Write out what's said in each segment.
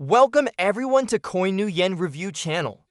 Welcome everyone to Coin New Yen Review channel.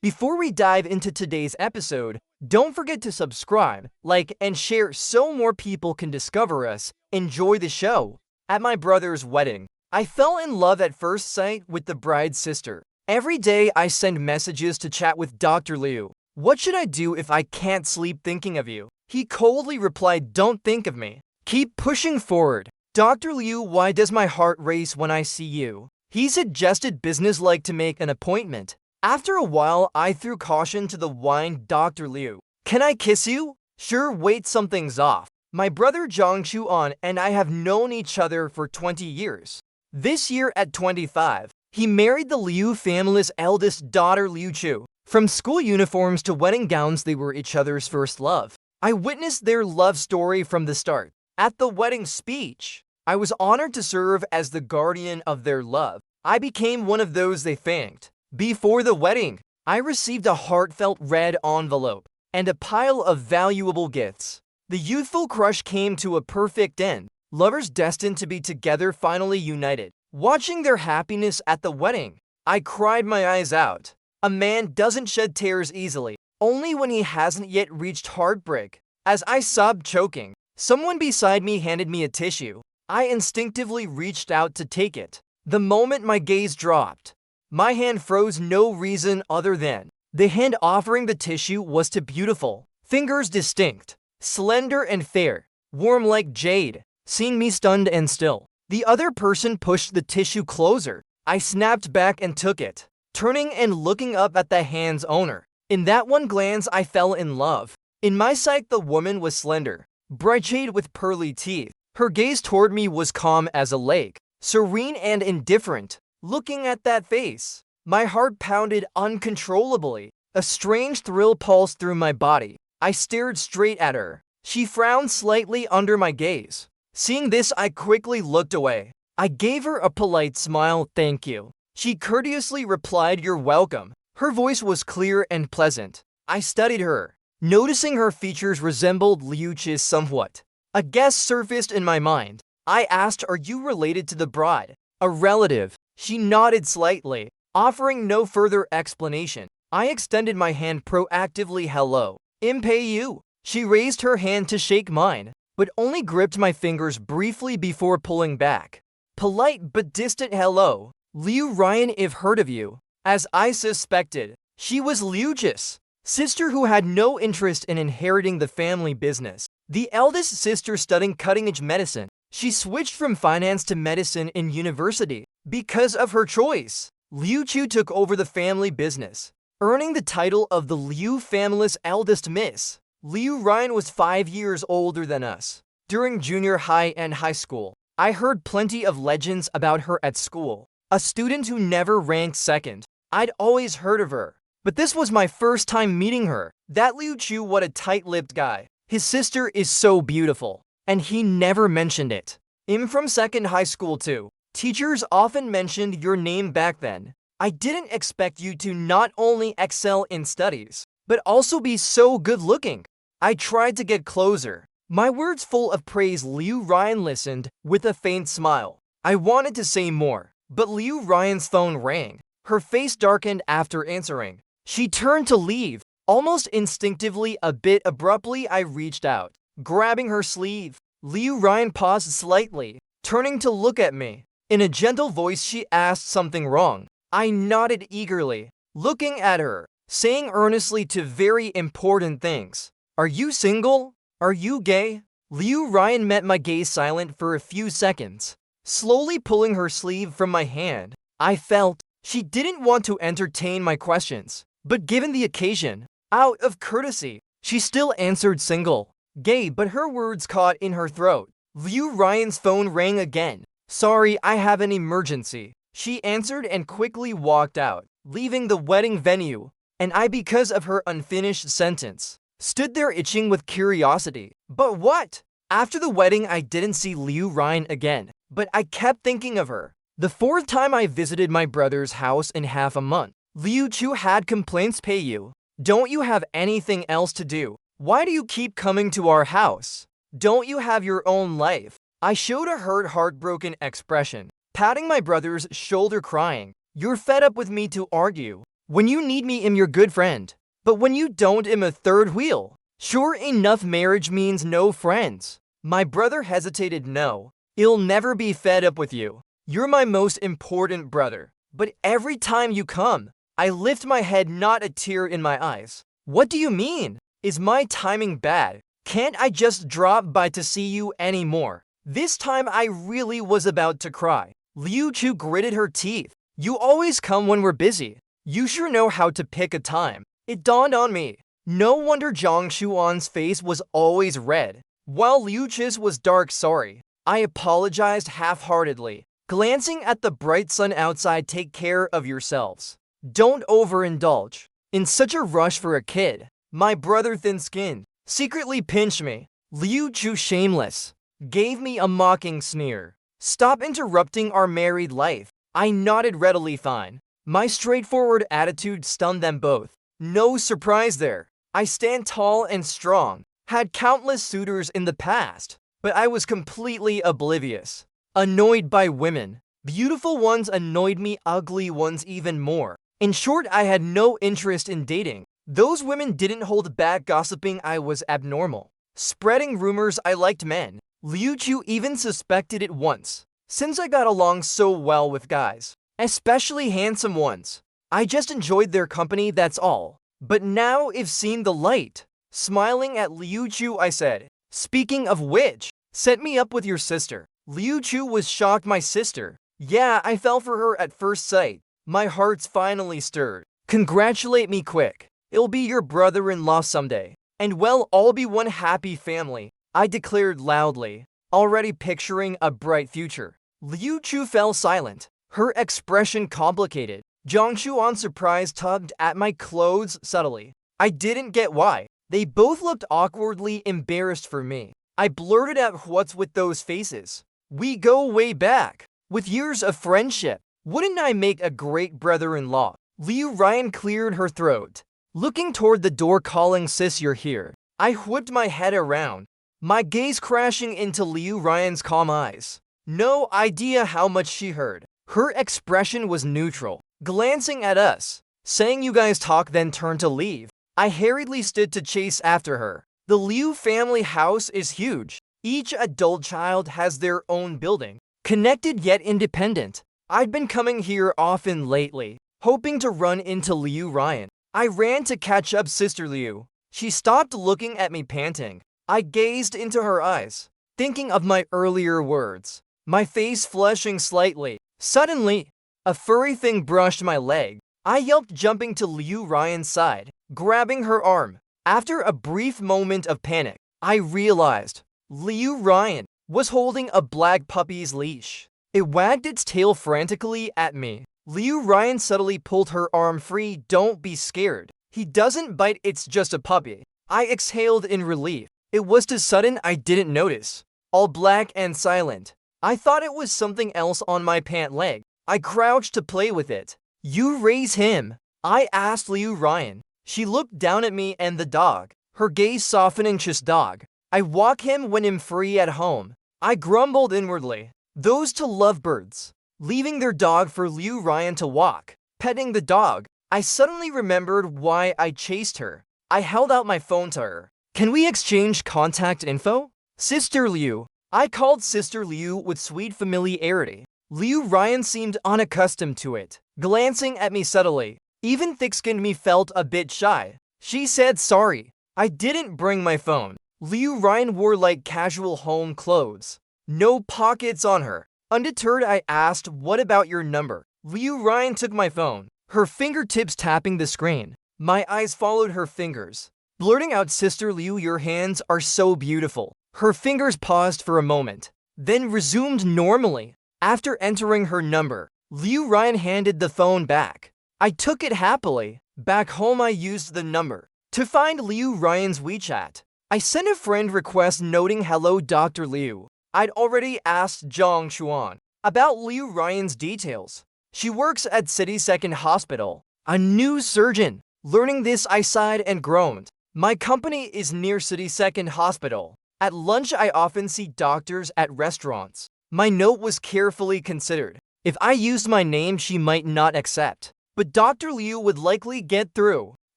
Before we dive into today's episode, don't forget to subscribe, like, and share so more people can discover us. Enjoy the show. At my brother's wedding, I fell in love at first sight with the bride's sister. Every day I send messages to chat with Dr. Liu. What should I do if I can't sleep thinking of you? He coldly replied, "Don't think of me. Keep pushing forward." Dr. Liu, why does my heart race when I see you? He suggested business-like to make an appointment. After a while, I threw caution to the wind. Dr. Liu, can I kiss you? Sure, wait, something's off. My brother Zhang Chuan and I have known each other for 20 years. This year at 25, he married the Liu family's eldest daughter, Liu Chu. From school uniforms to wedding gowns, they were each other's first love. I witnessed their love story from the start. At the wedding speech, I was honored to serve as the guardian of their love. I became one of those they thanked. Before the wedding, I received a heartfelt red envelope and a pile of valuable gifts. The youthful crush came to a perfect end. Lovers destined to be together finally united. Watching their happiness at the wedding, I cried my eyes out. A man doesn't shed tears easily, only when he hasn't yet reached heartbreak. As I sobbed choking, someone beside me handed me a tissue. I instinctively reached out to take it. The moment my gaze dropped, my hand froze, no reason other than the hand offering the tissue was too beautiful. Fingers distinct, slender and fair, warm like jade. Seeing me stunned and still, the other person pushed the tissue closer. I snapped back and took it, turning and looking up at the hand's owner. In that one glance, I fell in love. In my sight, the woman was slender, bright jade with pearly teeth. Her gaze toward me was calm as a lake, serene and indifferent. Looking at that face, my heart pounded uncontrollably. A strange thrill pulsed through my body. I stared straight at her. She frowned slightly under my gaze. Seeing this, I quickly looked away. I gave her a polite smile. "Thank you." She courteously replied, "You're welcome." Her voice was clear and pleasant. I studied her, noticing her features resembled Liu Chi's somewhat. A guess surfaced in my mind. I asked, "Are you related to the bride?" "A relative." She nodded slightly, offering no further explanation. I extended my hand proactively. "Hello. Impei you." She raised her hand to shake mine, but only gripped my fingers briefly before pulling back. Polite but distant hello. "Liu Ryan, I've heard of you." As I suspected, she was Liu Chi's sister who had no interest in inheriting the family business. The eldest sister studying cutting-edge medicine. She switched from finance to medicine in university. Because of her choice, Liu Chu took over the family business, earning the title of the Liu family's eldest miss. Liu Ryan was 5 years older than us. During junior high and high school, I heard plenty of legends about her at school. A student who never ranked second. I'd always heard of her, but this was my first time meeting her. That Liu Chu, what a tight-lipped guy. His sister is so beautiful, and he never mentioned it. I'm from second high school too. Teachers often mentioned your name back then. I didn't expect you to not only excel in studies, but also be so good-looking. I tried to get closer, my words full of praise. Liu Ryan listened with a faint smile. I wanted to say more, but Liu Ryan's phone rang. Her face darkened after answering. She turned to leave. Almost instinctively, a bit abruptly, I reached out, grabbing her sleeve. Liu Ryan paused slightly, turning to look at me. In a gentle voice, she asked, "Something wrong?" I nodded eagerly, looking at her, saying earnestly two very important things. "Are you single? Are you gay?" Liu Ryan met my gaze, silent for a few seconds, slowly pulling her sleeve from my hand. I felt she didn't want to entertain my questions, but given the occasion, out of courtesy, she still answered single. Gay, but her words caught in her throat. Liu Ryan's phone rang again. "Sorry, I have an emergency," she answered and quickly walked out, leaving the wedding venue. And I, because of her unfinished sentence, stood there itching with curiosity. But what? After the wedding, I didn't see Liu Ryan again, but I kept thinking of her. The fourth time I visited my brother's house in half a month, Liu Chu had complaints. "Pei you. Don't you have anything else to do? Why do you keep coming to our house? Don't you have your own life?" I showed a hurt, heartbroken expression. patting my brother's shoulder crying. You're fed up with me to argue. When you need me, I'm your good friend. But when you don't, I'm a third wheel. Sure enough, marriage means no friends. My brother hesitated. No, I'll never be fed up with you. You're my most important brother. But every time you come, I lift my head, not a tear in my eyes. What do you mean? Is my timing bad? Can't I just drop by to see you anymore? This time I really was about to cry. Liu Chu gritted her teeth. You always come when we're busy. You sure know how to pick a time. It dawned on me. No wonder Zhang Xuan's face was always red, while Liu Chu's was dark. Sorry. I apologized half-heartedly. Glancing at the bright sun outside, take care of yourselves. Don't overindulge. In such a rush for a kid. My brother, thin-skinned, secretly pinched me. Liu Chu, shameless, gave me a mocking sneer. Stop interrupting our married life. I nodded readily. Fine. My straightforward attitude stunned them both. No surprise there. I stand tall and strong. Had countless suitors in the past, but I was completely oblivious. Annoyed by women. Beautiful ones annoyed me, ugly ones even more. In short, I had no interest in dating. Those women didn't hold back gossiping I was abnormal, spreading rumors I liked men. Liu Chu even suspected it once, since I got along so well with guys, especially handsome ones. I just enjoyed their company, that's all. But now I've seen the light. Smiling at Liu Chu, I said, speaking of which, set me up with your sister. Liu Chu was shocked. My sister? Yeah, I fell for her at first sight. My heart's finally stirred. Congratulate me quick. It'll be your brother-in-law someday. And we'll all be one happy family, I declared loudly, already picturing a bright future. Liu Chu fell silent, her expression complicated. Zhang Xuan, surprised, tugged at my clothes subtly. I didn't get why. They both looked awkwardly embarrassed for me. I blurted out, what's with those faces? We go way back, with years of friendship. Wouldn't I make a great brother-in-law? Liu Ryan cleared her throat, looking toward the door, calling, sis, you're here. I whipped my head around, my gaze crashing into Liu Ryan's calm eyes. No idea how much she heard. Her expression was neutral, glancing at us, saying, you guys talk, then turned to leave. I hurriedly stood to chase after her. The Liu family house is huge. Each adult child has their own building, connected yet independent. I'd been coming here often lately, hoping to run into Liu Ryan. I ran to catch up. Sister Liu. She stopped, looking at me, panting. I gazed into her eyes, thinking of my earlier words, my face flushing slightly. Suddenly, a furry thing brushed my leg. I yelped, jumping to Liu Ryan's side, grabbing her arm. After a brief moment of panic, I realized Liu Ryan was holding a black puppy's leash. It wagged its tail frantically at me. Liu Ryan subtly pulled her arm free. Don't be scared. He doesn't bite, it's just a puppy. I exhaled in relief. It was too sudden, I didn't notice. All black and silent. I thought it was something else on my pant leg. I crouched to play with it. You raise him? I asked Liu Ryan. She looked down at me and the dog, her gaze softening. Just dog. I walk him when I'm free at home. I grumbled inwardly. Those two lovebirds, leaving their dog for Liu Ryan to walk, petting the dog. I suddenly remembered why I chased her. I held out my phone to her. Can we exchange contact info? Sister Liu. I called Sister Liu with sweet familiarity. Liu Ryan seemed unaccustomed to it, glancing at me subtly. Even thick-skinned me felt a bit shy. She said, sorry, I didn't bring my phone. Liu Ryan wore like casual home clothes, no pockets on her. Undeterred, I asked, what about your number? Liu Ryan took my phone, her fingertips tapping the screen. My eyes followed her fingers, blurting out, Sister Liu, your hands are so beautiful. Her fingers paused for a moment, then resumed normally. After entering her number, Liu Ryan handed the phone back. I took it happily. Back home, I used the number to find Liu Ryan's WeChat. I sent a friend request noting, hello Dr. Liu. I'd already asked Zhang Xuan about Liu Ryan's details. She works at City Second Hospital, a new surgeon. Learning this, I sighed and groaned. My company is near City Second Hospital. At lunch, I often see doctors at restaurants. My note was carefully considered. If I used my name, she might not accept. But Dr. Liu would likely get through.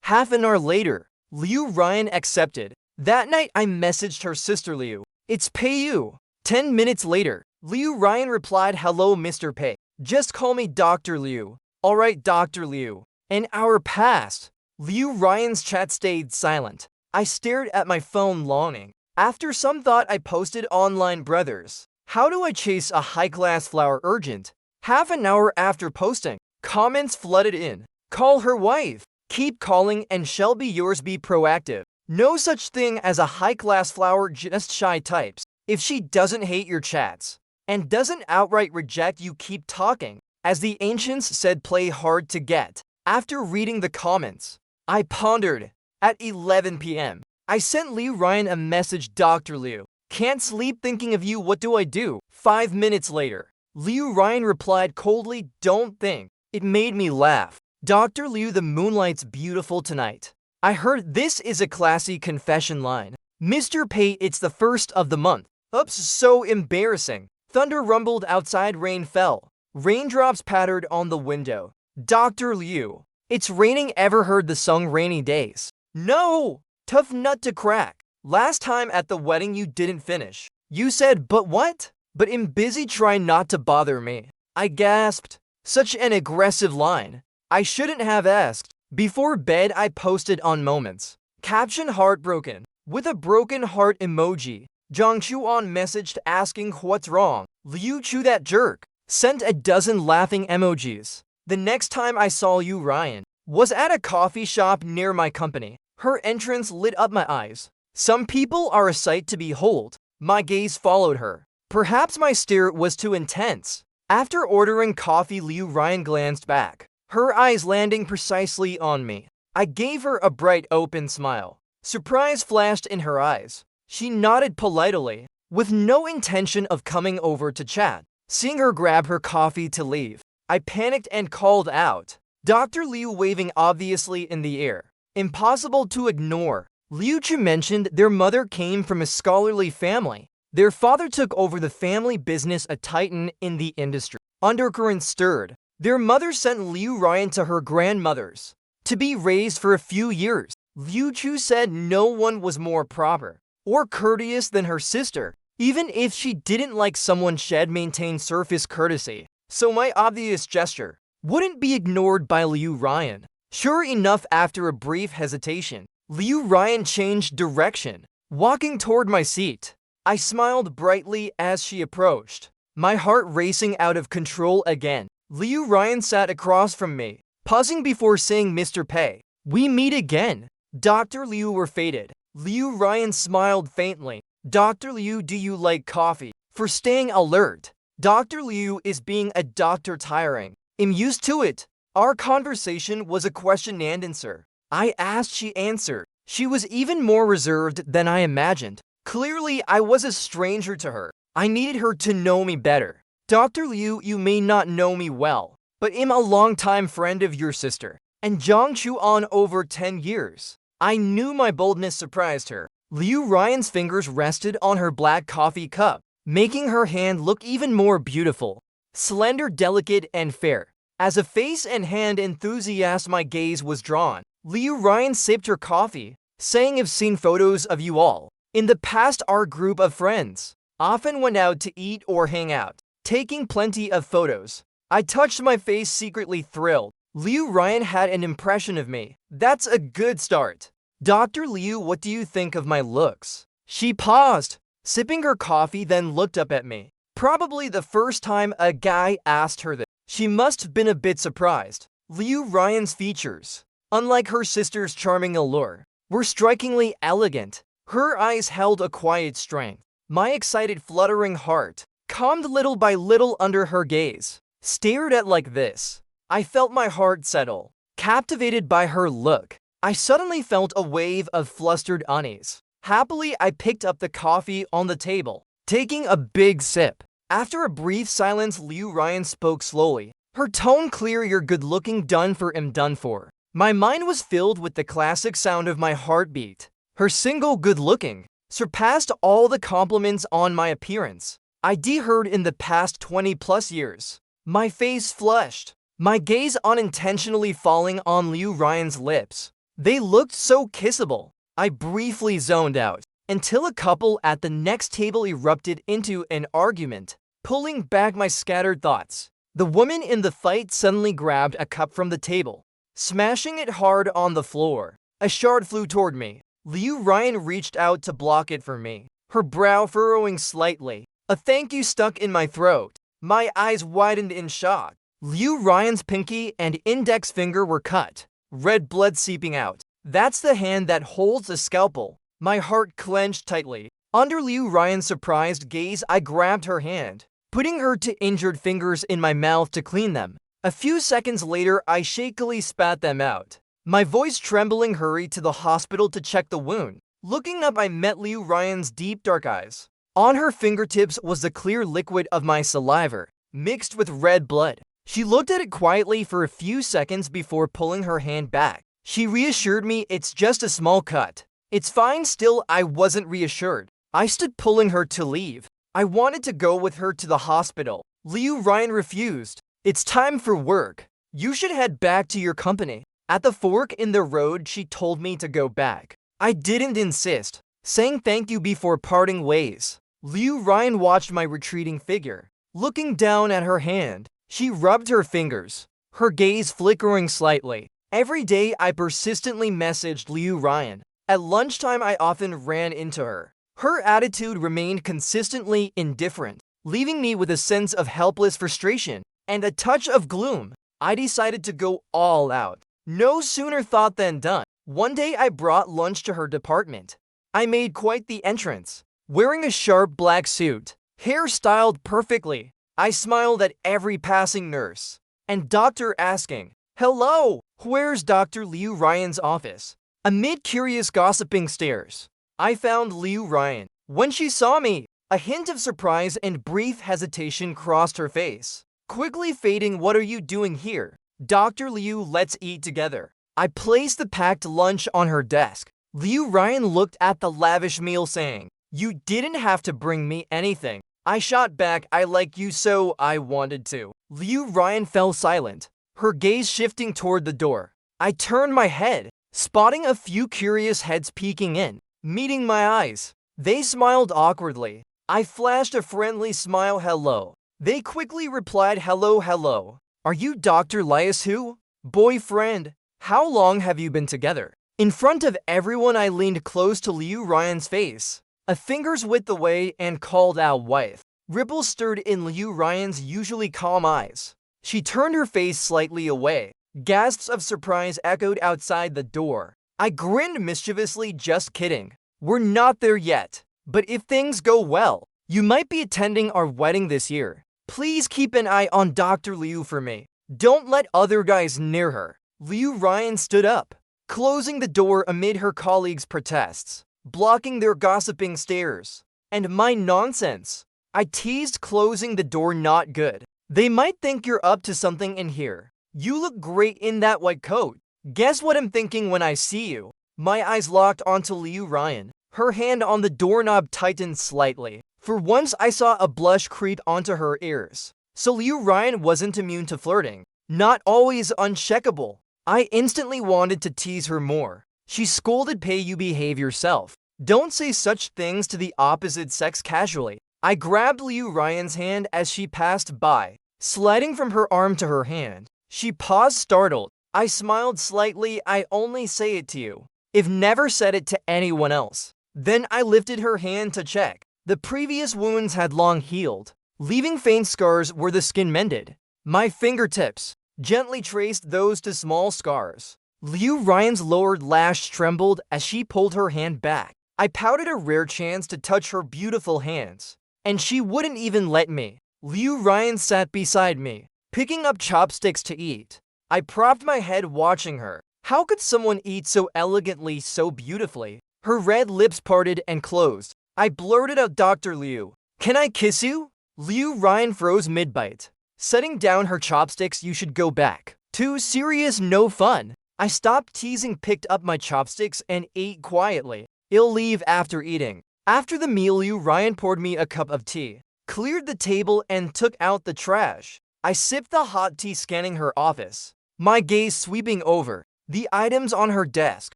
Half an hour later, Liu Ryan accepted. That night, I messaged her sister Liu. It's Peiyu. 10 minutes later, Liu Ryan replied, hello, Mr. Pei. Just call me Dr. Liu. Alright, Dr. Liu. An hour passed. Liu Ryan's chat stayed silent. I stared at my phone longing. After some thought, I posted online, brothers. How do I chase a high-class flower urgent? Half an hour after posting, comments flooded in. Call her wife. Keep calling and shall be yours, be proactive. No such thing as a high-class flower, just shy types. If she doesn't hate your chats and doesn't outright reject you, keep talking. As the ancients said, play hard to get. After reading the comments, I pondered. At 11 p.m., I sent Liu Ryan a message, Dr. Liu. Can't sleep thinking of you, what do I do? 5 minutes later, Liu Ryan replied coldly, don't think. It made me laugh. Dr. Liu, the moonlight's beautiful tonight. I heard this is a classy confession line. Mr. Pei, it's the first of the month. Oops, so embarrassing. Thunder rumbled outside, rain fell. Raindrops pattered on the window. Dr. Liu, it's raining, ever heard the song Rainy Days? No! Tough nut to crack. Last time at the wedding you didn't finish. You said, but what? But I'm busy, try not to bother me. I gasped. Such an aggressive line. I shouldn't have asked. Before bed I posted on Moments. Caption heartbroken. With a broken heart emoji. Zhang Chuan messaged asking what's wrong. Liu Chu, that jerk. Sent a dozen laughing emojis. The next time I saw Liu Ryan was at a coffee shop near my company. Her entrance lit up my eyes. Some people are a sight to behold. My gaze followed her. Perhaps my stare was too intense. After ordering coffee, Liu Ryan glanced back, her eyes landing precisely on me. I gave her a bright, open smile. Surprise flashed in her eyes. She nodded politely, with no intention of coming over to chat. Seeing her grab her coffee to leave, I panicked and called out. Dr. Liu, waving obviously in the air. Impossible to ignore. Liu Chu mentioned their mother came from a scholarly family. Their father took over the family business, a titan in the industry. Undercurrents stirred. Their mother sent Liu Ryan to her grandmother's to be raised for a few years. Liu Chu said no one was more proper or courteous than her sister. Even if she didn't like someone, she'd maintain surface courtesy. So my obvious gesture wouldn't be ignored by Liu Ryan. Sure enough, after a brief hesitation, Liu Ryan changed direction, walking toward my seat. I smiled brightly as she approached, my heart racing out of control again. Liu Ryan sat across from me, pausing before saying, Mr. Pei, we meet again. Dr. Liu were faded. Liu Ryan smiled faintly. Dr. Liu, do you like coffee? For staying alert. Dr. Liu is being a doctor tiring. I'm used to it. Our conversation was a question and answer. I asked, she answered. She was even more reserved than I imagined. Clearly, I was a stranger to her. I needed her to know me better. Dr. Liu, you may not know me well, but I'm a longtime friend of your sister, and Zhang Chuan over 10 years. I knew my boldness surprised her. Liu Ryan's fingers rested on her black coffee cup, making her hand look even more beautiful. Slender, delicate, and fair. As a face and hand enthusiast, my gaze was drawn. Liu Ryan sipped her coffee, saying, I've seen photos of you all. In the past, our group of friends often went out to eat or hang out, taking plenty of photos. I touched my face, secretly thrilled. Liu Ryan had an impression of me. That's a good start. Dr. Liu, what do you think of my looks? She paused, sipping her coffee, then looked up at me. Probably the first time a guy asked her this. She must have been a bit surprised. Liu Ryan's features, unlike her sister's charming allure, were strikingly elegant. Her eyes held a quiet strength. My excited, fluttering heart, calmed little by little under her gaze, stared at like this. I felt my heart settle. Captivated by her look, I suddenly felt a wave of flustered unease. Happily, I picked up the coffee on the table, taking a big sip. After a brief silence, Liu Ryan spoke slowly, her tone clear, you're good looking, done for, am done for. My mind was filled with the classic sound of my heartbeat. Her single good looking surpassed all the compliments on my appearance I'd heard in the past 20 plus years. My face flushed, my gaze unintentionally falling on Liu Ryan's lips. They looked so kissable. I briefly zoned out, until a couple at the next table erupted into an argument, pulling back my scattered thoughts. The woman in the fight suddenly grabbed a cup from the table, smashing it hard on the floor. A shard flew toward me. Liu Ryan reached out to block it for me, her brow furrowing slightly. A thank you stuck in my throat. My eyes widened in shock. Liu Ryan's pinky and index finger were cut, red blood seeping out. That's the hand that holds the scalpel. My heart clenched tightly. Under Liu Ryan's surprised gaze, I grabbed her hand, putting her injured fingers in my mouth to clean them. A few seconds later, I shakily spat them out. My voice trembling, hurried to the hospital to check the wound. Looking up, I met Liu Ryan's deep dark eyes. On her fingertips was the clear liquid of my saliva, mixed with red blood. She looked at it quietly for a few seconds before pulling her hand back. She reassured me, it's just a small cut. It's fine. Still, I wasn't reassured. I stood, pulling her to leave. I wanted to go with her to the hospital. Liu Ryan refused. It's time for work. You should head back to your company. At the fork in the road, she told me to go back. I didn't insist, saying thank you before parting ways. Liu Ryan watched my retreating figure. Looking down at her hand, she rubbed her fingers, her gaze flickering slightly. Every day, I persistently messaged Liu Ryan. At lunchtime, I often ran into her. Her attitude remained consistently indifferent, leaving me with a sense of helpless frustration and a touch of gloom. I decided to go all out. No sooner thought than done. One day, I brought lunch to her department. I made quite the entrance, wearing a sharp black suit, hair styled perfectly. I smiled at every passing nurse and doctor, asking, "Hello, where's Dr. Liu Ryan's office?" Amid curious gossiping stares, I found Liu Ryan. When she saw me, a hint of surprise and brief hesitation crossed her face, quickly fading. "What are you doing here?" "Dr. Liu, let's eat together." I placed the packed lunch on her desk. Liu Ryan looked at the lavish meal, saying, "You didn't have to bring me anything." I shot back, "I like you, so I wanted to." Liu Ryan fell silent, her gaze shifting toward the door. I turned my head, spotting a few curious heads peeking in. Meeting my eyes, they smiled awkwardly. I flashed a friendly smile, "Hello." They quickly replied, "Hello, hello. Are you Dr. Liu? Boyfriend? How long have you been together?" In front of everyone, I leaned close to Liu Ryan's face, a finger's width away, and called out, "Wife." Ripples stirred in Liu Ryan's usually calm eyes. She turned her face slightly away. Gasps of surprise echoed outside the door. I grinned mischievously, "Just kidding. We're not there yet. But if things go well, you might be attending our wedding this year. Please keep an eye on Dr. Liu for me. Don't let other guys near her." Liu Ryan stood up, closing the door amid her colleagues' protests, blocking their gossiping stares. And my nonsense. I teased, closing the door, "Not good. They might think you're up to something in here. You look great in that white coat. Guess what I'm thinking when I see you?" My eyes locked onto Liu Ryan. Her hand on the doorknob tightened slightly. For once, I saw a blush creep onto her ears. So Liu Ryan wasn't immune to flirting. Not always uncheckable. I instantly wanted to tease her more. She scolded, "Pay you behave yourself. Don't say such things to the opposite sex casually." I grabbed Liu Ryan's hand as she passed by, sliding from her arm to her hand. She paused, startled. I smiled slightly. "I only say it to you. I've never said it to anyone else." Then I lifted her hand to check. The previous wounds had long healed, leaving faint scars where the skin mended. My fingertips gently traced those to small scars. Liu Ryan's lowered lash trembled as she pulled her hand back. I pouted, a rare chance to touch her beautiful hands, and she wouldn't even let me. Liu Ryan sat beside me, picking up chopsticks to eat. I propped my head, watching her. How could someone eat so elegantly, so beautifully? Her red lips parted and closed. I blurted out, "Dr. Liu, can I kiss you?" Liu Ryan froze mid-bite, setting down her chopsticks. "You should go back. Too serious, no fun." I stopped teasing, picked up my chopsticks, and ate quietly. "I'll leave after eating." After the meal, Liu Ryan poured me a cup of tea, cleared the table, and took out the trash. I sipped the hot tea, scanning her office, my gaze sweeping over the items on her desk,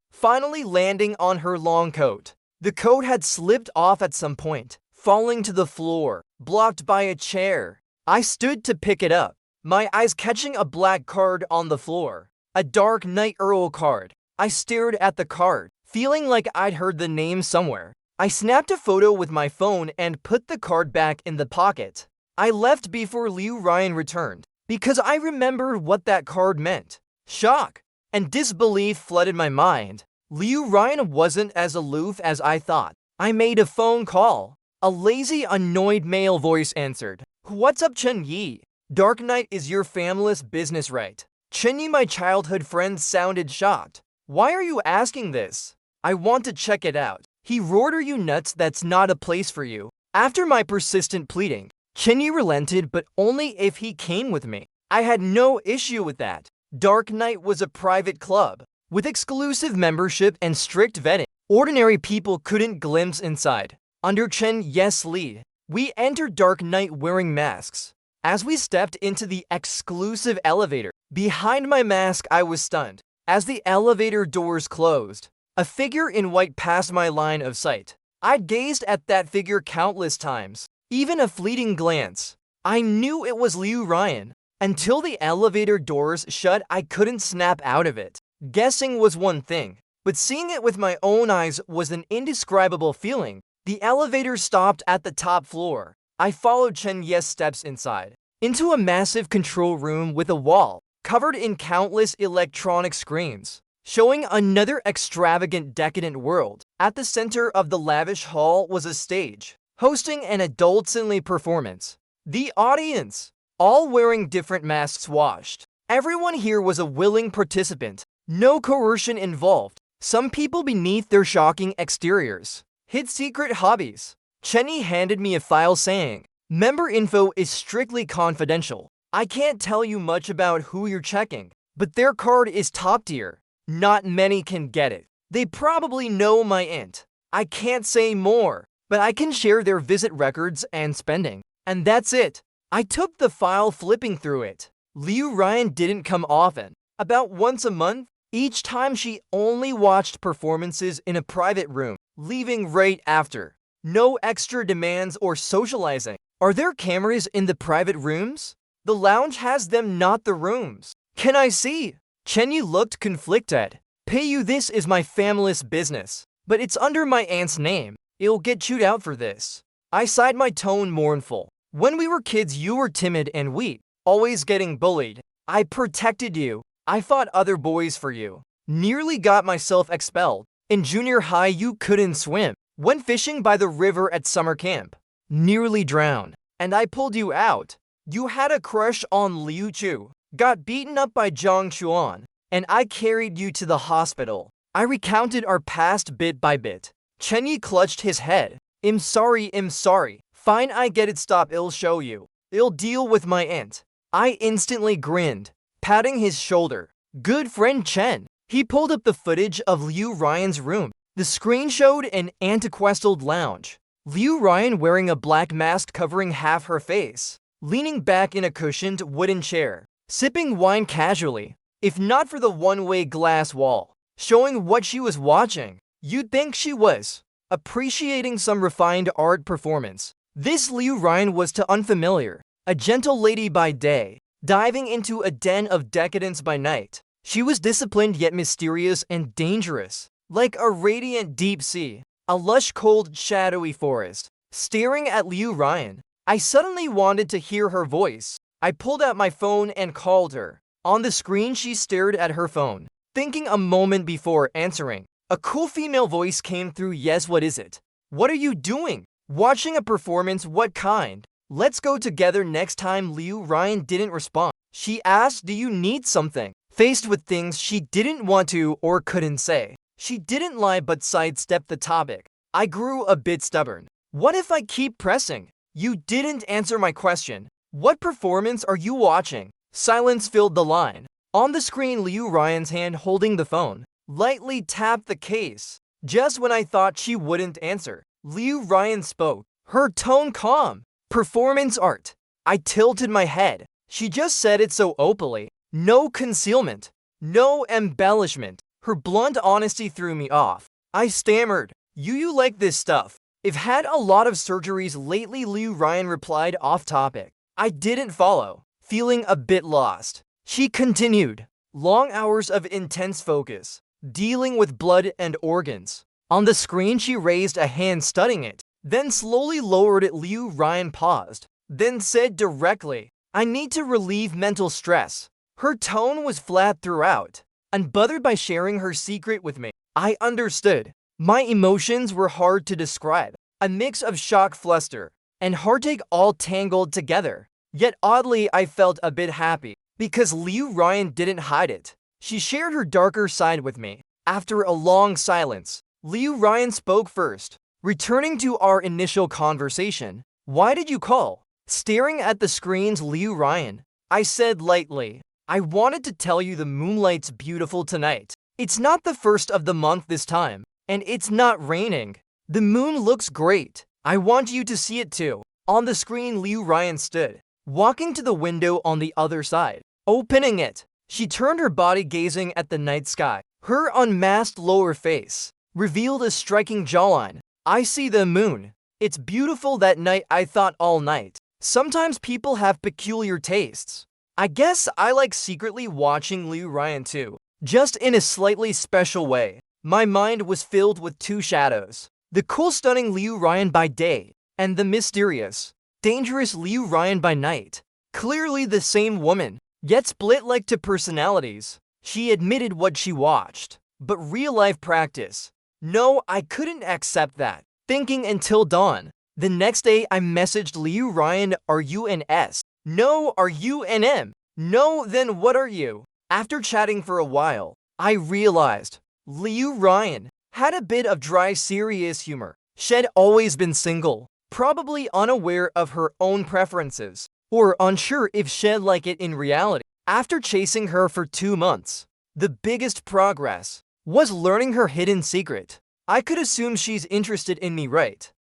finally landing on her long coat. The coat had slipped off at some point, falling to the floor, blocked by a chair. I stood to pick it up, my eyes catching a black card on the floor. A Dark Knight Earl card. I stared at the card, feeling like I'd heard the name somewhere. I snapped a photo with my phone and put the card back in the pocket. I left before Liu Ryan returned, because I remembered what that card meant. Shock and disbelief flooded my mind. Liu Ryan wasn't as aloof as I thought. I made a phone call. A lazy, annoyed male voice answered. What's up, Chen Yi? Dark Knight is your family's business, right? Chen Yi, my childhood friend, sounded shocked. Why are you asking this? I want to check it out. He roared. Are you nuts? That's not a place for you. After my persistent pleading, Chen Yi relented, but only if he came with me. I had no issue with that. Dark Knight was a private club, with exclusive membership and strict vetting. Ordinary people couldn't glimpse inside. Under Chen Yes Li, we entered Dark Knight wearing masks. As we stepped into the exclusive elevator, behind my mask I was stunned. As the elevator doors closed, a figure in white passed my line of sight. I'd gazed at that figure countless times, even a fleeting glance. I knew it was Liu Ryan. Until the elevator doors shut, I couldn't snap out of it. Guessing was one thing, but seeing it with my own eyes was an indescribable feeling. The elevator stopped at the top floor. I followed Chen Ye's steps inside, into a massive control room with a wall covered in countless electronic screens, showing another extravagant, decadent world. At the center of the lavish hall was a stage, hosting an adult-only performance. The audience, all wearing different masks, watched. Everyone here was a willing participant, no coercion involved. Some people beneath their shocking exteriors hid secret hobbies. Chen Yi handed me a file saying, member info is strictly confidential. I can't tell you much about who you're checking, but their card is top tier. Not many can get it. They probably know my int. I can't say more, but I can share their visit records and spending. And that's it. I took the file, flipping through it. Liu Ryan didn't come often, about once a month. Each time she only watched performances in a private room, leaving right after. No extra demands or socializing. Are there cameras in the private rooms? The lounge has them, not the rooms. Can I see? Chen Yi looked conflicted. Pay you, this is my family's business, but it's under my aunt's name. It'll get chewed out for this. I sighed, my tone mournful. When we were kids, you were timid and weak, always getting bullied. I protected you. I fought other boys for you. Nearly got myself expelled. In junior high, you couldn't swim. Went fishing by the river at summer camp. Nearly drowned. And I pulled you out. You had a crush on Liu Chu. Got beaten up by Zhang Chuan. And I carried you to the hospital. I recounted our past bit by bit. Chen Yi clutched his head. I'm sorry. Fine, I get it, stop, I'll show you. I'll deal with my aunt. I instantly grinned, patting his shoulder. Good friend Chen. He pulled up the footage of Liu Ryan's room. The screen showed an antiquated lounge. Liu Ryan wearing a black mask covering half her face, leaning back in a cushioned wooden chair, sipping wine casually. If not for the one-way glass wall showing what she was watching, you'd think she was appreciating some refined art performance. This Liu Ryan was too unfamiliar. A gentle lady by day, diving into a den of decadence by night. She was disciplined yet mysterious and dangerous, like a radiant deep sea, a lush, cold, shadowy forest. Staring at Liu Ryan, I suddenly wanted to hear her voice. I pulled out my phone and called her. On the screen, she stared at her phone, thinking a moment before answering. A cool female voice came through. Yes, what is it? What are you doing? Watching a performance? What kind? Let's go together next time. Liu Ryan didn't respond. She asked, do you need something? Faced with things she didn't want to or couldn't say, she didn't lie but sidestepped the topic. I grew a bit stubborn. What if I keep pressing? You didn't answer my question. What performance are you watching? Silence filled the line. On the screen, Liu Ryan's hand holding the phone lightly tapped the case. Just when I thought she wouldn't answer, Liu Ryan spoke, her tone calm. Performance art. I tilted my head. She just said it so openly. No concealment. No embellishment. Her blunt honesty threw me off. I stammered. You like this stuff. I've had a lot of surgeries lately, Liu Ryan replied off topic. I didn't follow, feeling a bit lost. She continued. Long hours of intense focus, dealing with blood and organs. On the screen she raised a hand studying it, then slowly lowered it. Liu Ryan paused, then said directly, I need to relieve mental stress. Her tone was flat throughout, unbothered by sharing her secret with me. I understood. My emotions were hard to describe, a mix of shock, fluster, and heartache all tangled together. Yet oddly, I felt a bit happy, because Liu Ryan didn't hide it. She shared her darker side with me. After a long silence, Liu Ryan spoke first, returning to our initial conversation. Why did you call? Staring at the screens, Liu Ryan, I said lightly, I wanted to tell you the moonlight's beautiful tonight. It's not the first of the month this time, and it's not raining. The moon looks great. I want you to see it too. On the screen, Liu Ryan stood, walking to the window on the other side, opening it. She turned her body, gazing at the night sky. Her unmasked lower face revealed a striking jawline. I see the moon. It's beautiful that night, I thought all night. Sometimes people have peculiar tastes. I guess I like secretly watching Liu Ryan too, just in a slightly special way. My mind was filled with two shadows. The cool, stunning Liu Ryan by day, and the mysterious, dangerous Liu Ryan by night. Clearly the same woman, yet split like two personalities. She admitted what she watched, but real-life practice. No, I couldn't accept that. Thinking until dawn. The next day I messaged Liu Ryan, are you an S? No, are you an M? No, then what are you? After chatting for a while, I realized Liu Ryan had a bit of dry, serious humor. She'd always been single, probably unaware of her own preferences, or unsure if she'd like it in reality. After chasing her for 2 months, the biggest progress was learning her hidden secret. I could assume she's interested in me, right?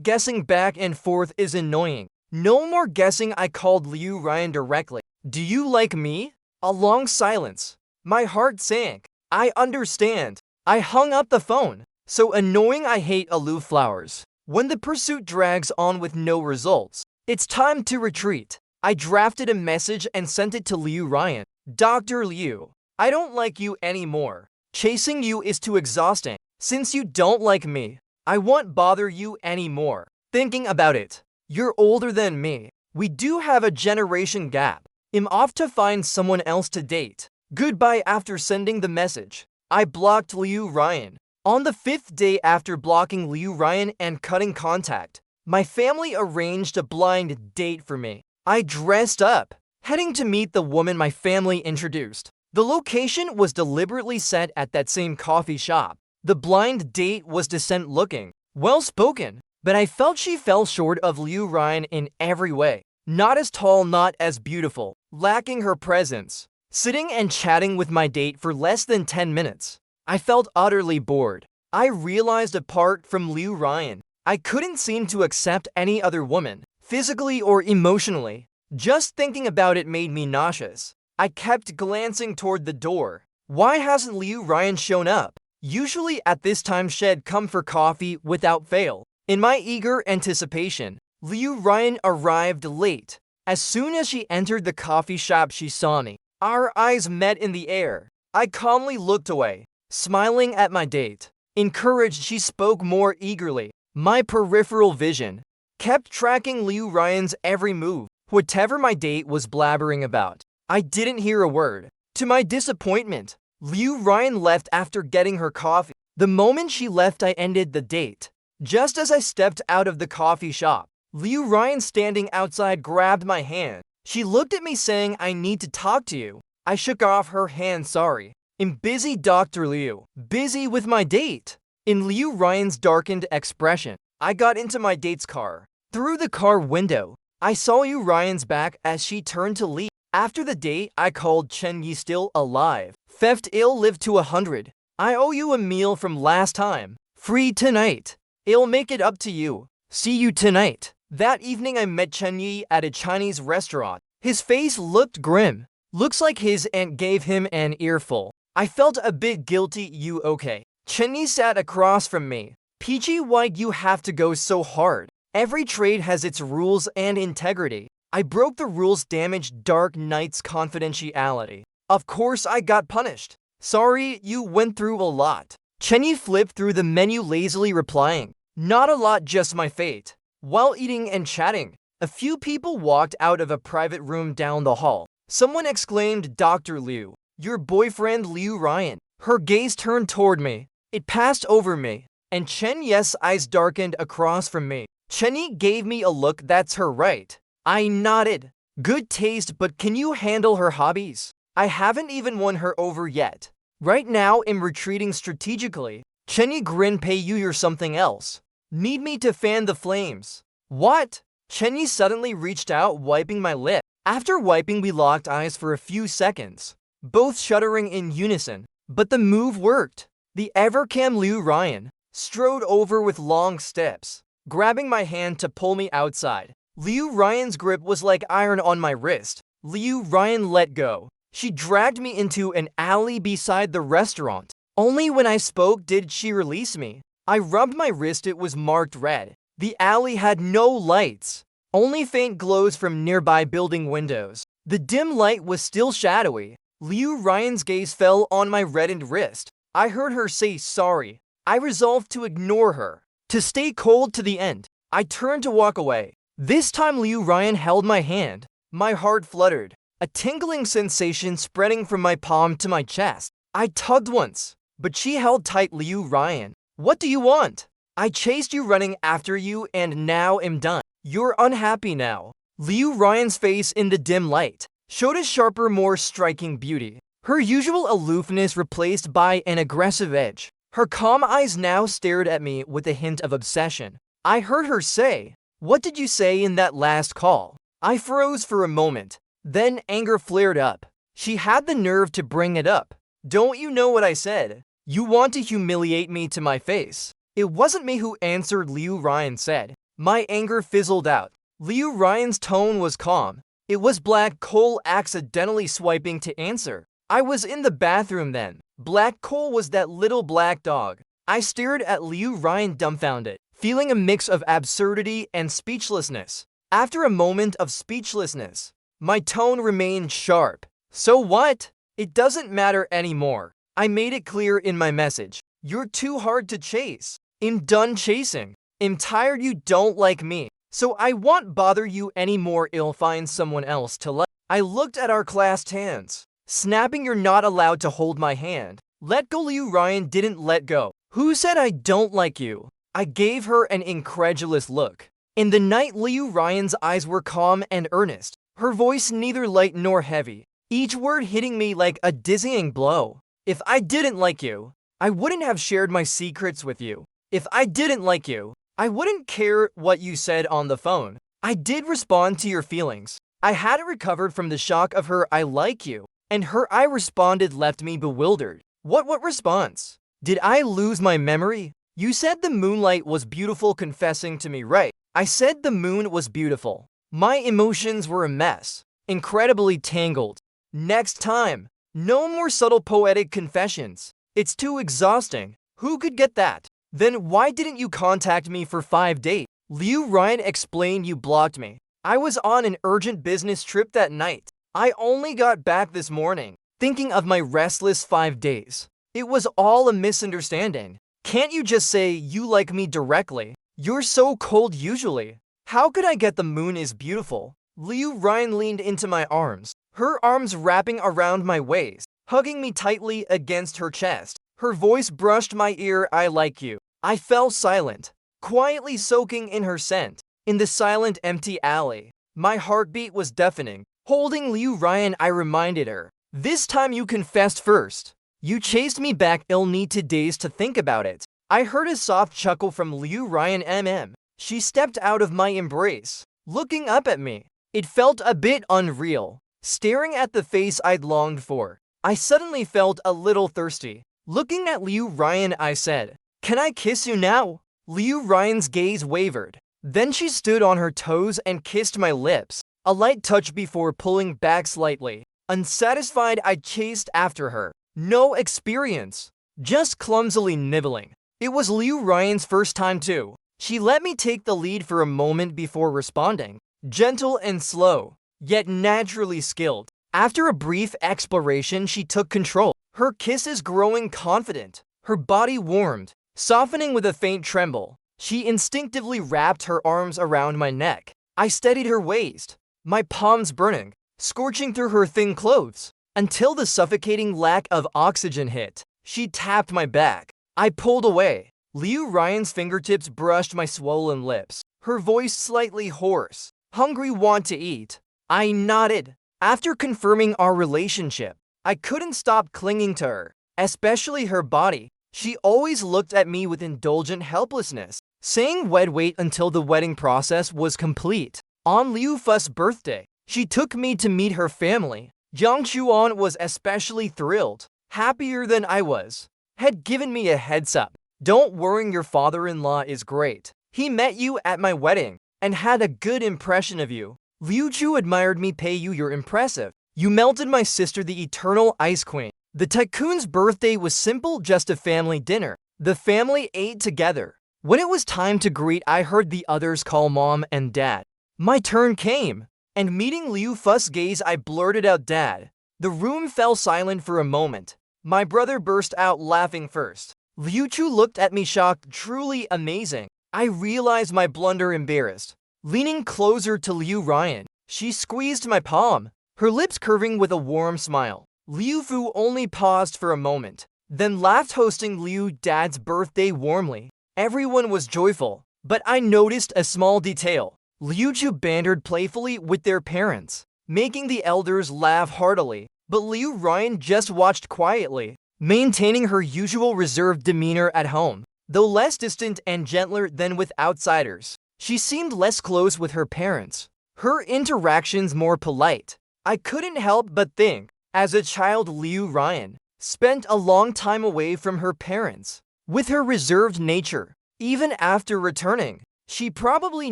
Guessing back and forth is annoying. No more guessing, I called Liu Ryan directly. Do you like me? A long silence. My heart sank. I understand. I hung up the phone. So annoying, I hate aloof flowers. When the pursuit drags on with no results, it's time to retreat. I drafted a message and sent it to Liu Ryan. Dr. Liu, I don't like you anymore. Chasing you is too exhausting. Since you don't like me, I won't bother you anymore. Thinking about it, you're older than me. We do have a generation gap. I'm off to find someone else to date. Goodbye. After sending the message, I blocked Liu Ryan. On the 5th day after blocking Liu Ryan and cutting contact, my family arranged a blind date for me. I dressed up, heading to meet the woman my family introduced. The location was deliberately set at that same coffee shop. The blind date was decent looking, well-spoken, but I felt she fell short of Liu Ryan in every way. Not as tall, not as beautiful, lacking her presence. Sitting and chatting with my date for less than 10 minutes, I felt utterly bored. I realized apart from Liu Ryan, I couldn't seem to accept any other woman, physically or emotionally. Just thinking about it made me nauseous. I kept glancing toward the door. Why hasn't Liu Ryan shown up? Usually at this time she'd come for coffee without fail. In my eager anticipation, Liu Ryan arrived late. As soon as she entered the coffee shop, she saw me. Our eyes met in the air. I calmly looked away, smiling at my date. Encouraged, she spoke more eagerly. My peripheral vision kept tracking Liu Ryan's every move, whatever my date was blabbering about. I didn't hear a word. To my disappointment, Liu Ryan left after getting her coffee. The moment she left, I ended the date. Just as I stepped out of the coffee shop, Liu Ryan, standing outside, grabbed my hand. She looked at me saying, I need to talk to you. I shook off her hand. Sorry. I'm busy, Dr. Liu. Busy with my date. In Liu Ryan's darkened expression, I got into my date's car. Through the car window, I saw Liu Ryan's back as she turned to leave. After the date, I called Chen Yi, still alive. Theft, ill, live to 100. I owe you a meal from last time. Free tonight. I'll make it up to you. See you tonight. That evening I met Chen Yi at a Chinese restaurant. His face looked grim. Looks like his aunt gave him an earful. I felt a bit guilty. You okay? Chenny sat across from me. Peachy, why'd you have to go so hard? Every trade has its rules and integrity. I broke the rules, damaged Dark Knight's confidentiality. Of course I got punished. Sorry, you went through a lot. Chenny flipped through the menu lazily replying, not a lot, just my fate. While eating and chatting, a few people walked out of a private room down the hall. Someone exclaimed, Dr. Liu, your boyfriend Liu Ryan. Her gaze turned toward me. It passed over me. And Chen Yes' eyes darkened across from me. Chenny gave me a look. That's her, right? I nodded. Good taste, but can you handle her hobbies? I haven't even won her over yet. Right now I'm retreating strategically. Chenny grinned. Pay you or something else? Need me to fan the flames? What? Chenny suddenly reached out, wiping my lip. After wiping, we locked eyes for a few seconds, both shuddering in unison. But the move worked. The ever-calm Liu Ryan strode over with long steps, grabbing my hand to pull me outside. Liu Ryan's grip was like iron on my wrist. Liu Ryan let go. She dragged me into an alley beside the restaurant. Only when I spoke did she release me. I rubbed my wrist. It was marked red. The alley had no lights, only faint glows from nearby building windows. The dim light was still shadowy. Liu Ryan's gaze fell on my reddened wrist. I heard her say sorry. I resolved to ignore her, to stay cold to the end. I turned to walk away. This time Liu Ryan held my hand. My heart fluttered, a tingling sensation spreading from my palm to my chest. I tugged once, but she held tight. Liu Ryan, what do you want? I chased you, running after you, and now am done. You're unhappy now. Liu Ryan's face in the dim light showed a sharper, more striking beauty. Her usual aloofness replaced by an aggressive edge. Her calm eyes now stared at me with a hint of obsession. I heard her say, what did you say in that last call? I froze for a moment. Then anger flared up. She had the nerve to bring it up. Don't you know what I said? You want to humiliate me to my face. It wasn't me who answered, Liu Ryan said. My anger fizzled out. Liu Ryan's tone was calm. It was Black Cole accidentally swiping to answer. I was in the bathroom then. Black Cole was that little black dog. I stared at Liu Ryan dumbfounded, feeling a mix of absurdity and speechlessness. After a moment of speechlessness, my tone remained sharp. So what? It doesn't matter anymore. I made it clear in my message. You're too hard to chase. I'm done chasing. I'm tired. You don't like me, so I won't bother you anymore. I'll find someone else to like. I looked at our clasped hands, snapping, you're not allowed to hold my hand. Let go. Liu Ryan didn't let go. Who said I don't like you? I gave her an incredulous look. In the night, Liu Ryan's eyes were calm and earnest, her voice neither light nor heavy, each word hitting me like a dizzying blow. If I didn't like you, I wouldn't have shared my secrets with you. If I didn't like you, I wouldn't care what you said on the phone. I did respond to your feelings. I hadn't recovered from the shock of her I like you, and her I responded left me bewildered. What response? Did I lose my memory? You said the moonlight was beautiful, confessing to me, right? I said the moon was beautiful. My emotions were a mess, incredibly tangled. Next time, no more subtle poetic confessions. It's too exhausting. Who could get that? Then why didn't you contact me for 5 days? Liu Ryan explained, you blocked me. I was on an urgent business trip that night. I only got back this morning. Thinking of my restless 5 days. It was all a misunderstanding. Can't you just say you like me directly? You're so cold usually. How could I get the moon is beautiful? Liu Ryan leaned into my arms, her arms wrapping around my waist, hugging me tightly against her chest. Her voice brushed my ear, I like you. I fell silent, quietly soaking in her scent. In the silent, empty alley, my heartbeat was deafening. Holding Liu Ryan, I reminded her, this time you confessed first. You chased me back. I'll need 2 days to think about it. I heard a soft chuckle from Liu Ryan. She stepped out of my embrace, looking up at me. It felt a bit unreal, staring at the face I'd longed for. I suddenly felt a little thirsty. Looking at Liu Ryan, I said, can I kiss you now? Liu Ryan's gaze wavered. Then she stood on her toes and kissed my lips. A light touch before pulling back slightly. Unsatisfied, I chased after her. No experience. Just clumsily nibbling. It was Liu Ryan's first time too. She let me take the lead for a moment before responding. Gentle and slow, yet naturally skilled. After a brief exploration, she took control. Her kisses growing confident. Her body warmed, softening with a faint tremble. She instinctively wrapped her arms around my neck. I steadied her waist, my palms burning, scorching through her thin clothes. Until the suffocating lack of oxygen hit, she tapped my back. I pulled away. Liu Ryan's fingertips brushed my swollen lips. Her voice slightly hoarse. Hungry, want to eat. I nodded. After confirming our relationship, I couldn't stop clinging to her, especially her body. She always looked at me with indulgent helplessness, saying we'd wait until the wedding process was complete. On Liu Fu's birthday, she took me to meet her family. Jiang Chuan was especially thrilled, happier than I was. Had given me a heads up. Don't worry, your father-in-law is great. He met you at my wedding and had a good impression of you. Liu Chu admired me. Pei Yu, you're impressive. You melted my sister, the eternal ice queen. The tycoon's birthday was simple, just a family dinner. The family ate together. When it was time to greet, I heard the others call mom and dad. My turn came, and meeting Liu Fu's gaze, I blurted out, Dad. The room fell silent for a moment. My brother burst out laughing first. Liu Chu looked at me shocked, truly amazing. I realized my blunder, embarrassed. Leaning closer to Liu Ryan, she squeezed my palm, her lips curving with a warm smile. Liu Fu only paused for a moment, then laughed, hosting Liu Dad's birthday warmly. Everyone was joyful, but I noticed a small detail. Liu Chu bantered playfully with their parents, making the elders laugh heartily, but Liu Ryan just watched quietly, maintaining her usual reserved demeanor at home. Though less distant and gentler than with outsiders, she seemed less close with her parents. Her interactions more polite. I couldn't help but think, as a child, Liu Ryan spent a long time away from her parents. With her reserved nature, even after returning, she probably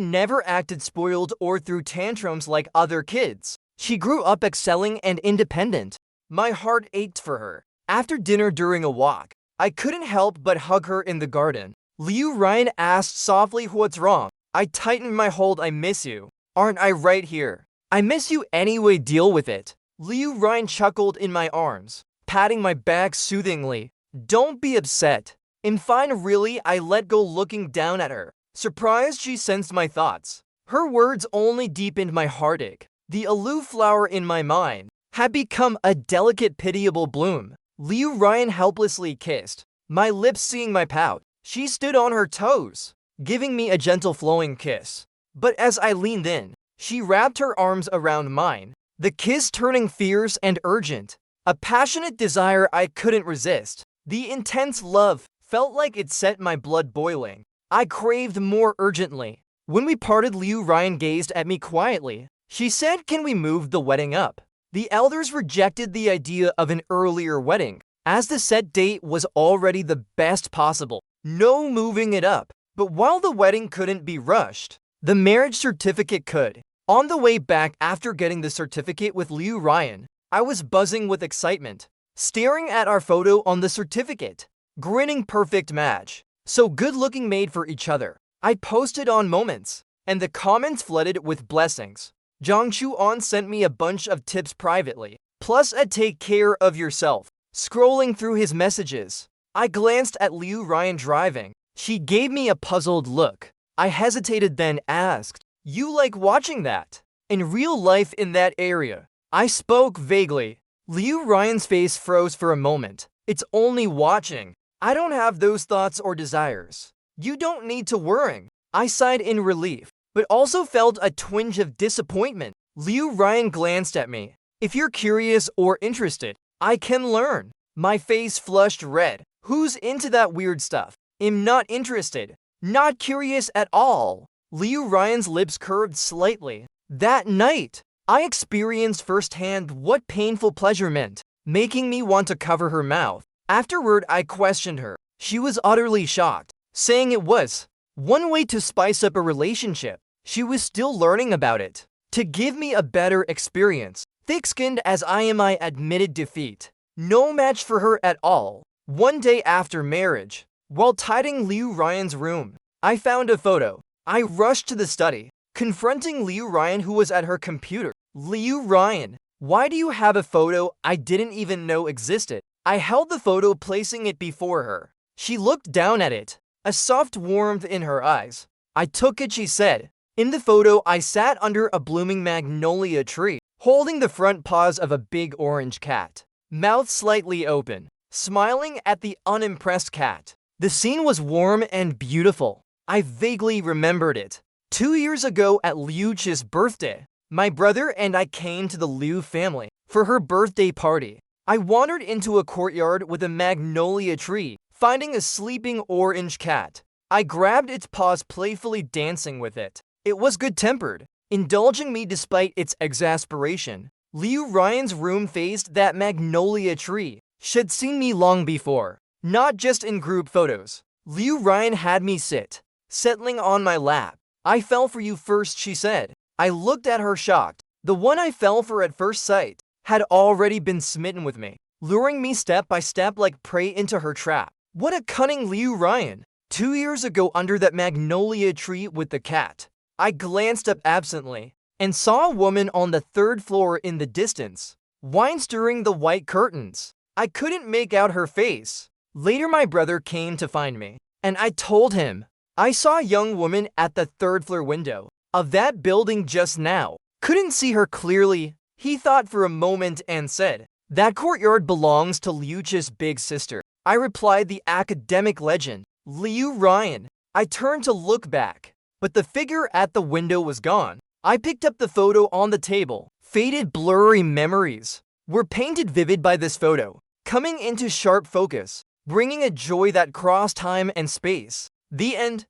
never acted spoiled or threw tantrums like other kids. She grew up excelling and independent. My heart ached for her. After dinner, during a walk, I couldn't help but hug her in the garden. Liu Ryan asked softly, what's wrong? I tightened my hold. I miss you. Aren't I right here? I miss you anyway, deal with it. Liu Ryan chuckled in my arms, patting my back soothingly. Don't be upset. I'm fine, really. I let go, looking down at her. Surprised, she sensed my thoughts. Her words only deepened my heartache. The aloof flower in my mind had become a delicate, pitiable bloom. Liu Ryan helplessly kissed my lips, seeing my pout. She stood on her toes, giving me a gentle flowing kiss. But as I leaned in, she wrapped her arms around mine, the kiss turning fierce and urgent, a passionate desire I couldn't resist. The intense love felt like it set my blood boiling. I craved more urgently. When we parted, Liu Ryan gazed at me quietly. She said, can we move the wedding up? The elders rejected the idea of an earlier wedding, as the set date was already the best possible. No moving it up. But while the wedding couldn't be rushed, the marriage certificate could. On the way back after getting the certificate with Liu Ryan, I was buzzing with excitement, staring at our photo on the certificate, grinning. Perfect match. So good looking, made for each other. I posted on Moments, and the comments flooded with blessings. Jiang Chuan sent me a bunch of tips privately, plus a take care of yourself. Scrolling through his messages, I glanced at Liu Ryan driving. She gave me a puzzled look. I hesitated, then asked, you like watching that? In real life in that area? I spoke vaguely. Liu Ryan's face froze for a moment. It's only watching. I don't have those thoughts or desires. You don't need to worry. I sighed in relief, but also felt a twinge of disappointment. Liu Ryan glanced at me. If you're curious or interested, I can learn. My face flushed red. Who's into that weird stuff? I'm not interested. Not curious at all. Liu Ryan's lips curved slightly. That night, I experienced firsthand what painful pleasure meant, making me want to cover her mouth. Afterward, I questioned her. She was utterly shocked, saying it was one way to spice up a relationship. She was still learning about it. to give me a better experience. Thick-skinned as I am, I admitted defeat. No match for her at all. One day after marriage, while tidying Liu Ryan's room, I found a photo. I rushed to the study, confronting Liu Ryan, who was at her computer. Liu Ryan, why do you have a photo I didn't even know existed? I held the photo, placing it before her. She looked down at it, a soft warmth in her eyes. I took it, she said. In the photo, I sat under a blooming magnolia tree, holding the front paws of a big orange cat, mouth slightly open, smiling at the unimpressed cat. The scene was warm and beautiful. I vaguely remembered it. 2 years ago at Liu Chi's birthday, my brother and I came to the Liu family for her birthday party. I wandered into a courtyard with a magnolia tree, finding a sleeping orange cat. I grabbed its paws, playfully dancing with it. It was good-tempered, indulging me despite its exasperation. Liu Ryan's room faced that magnolia tree. She'd seen me long before, not just in group photos. Liu Ryan had me sit, settling on my lap. I fell for you first, she said. I looked at her shocked. The one I fell for at first sight had already been smitten with me, luring me step by step like prey into her trap. What a cunning Liu Ryan! 2 years ago under that magnolia tree with the cat, I glanced up absently and saw a woman on the 3rd floor in the distance, wine stirring the white curtains. I couldn't make out her face. Later my brother came to find me, and I told him I saw a young woman at the 3rd floor window of that building just now. Couldn't see her clearly. He thought for a moment and said, that courtyard belongs to Liu Chi's big sister. I replied, the academic legend, Liu Ryan. I turned to look back, but the figure at the window was gone. I picked up the photo on the table. Faded, blurry memories were painted vivid by this photo, coming into sharp focus, bringing a joy that crossed time and space. The end.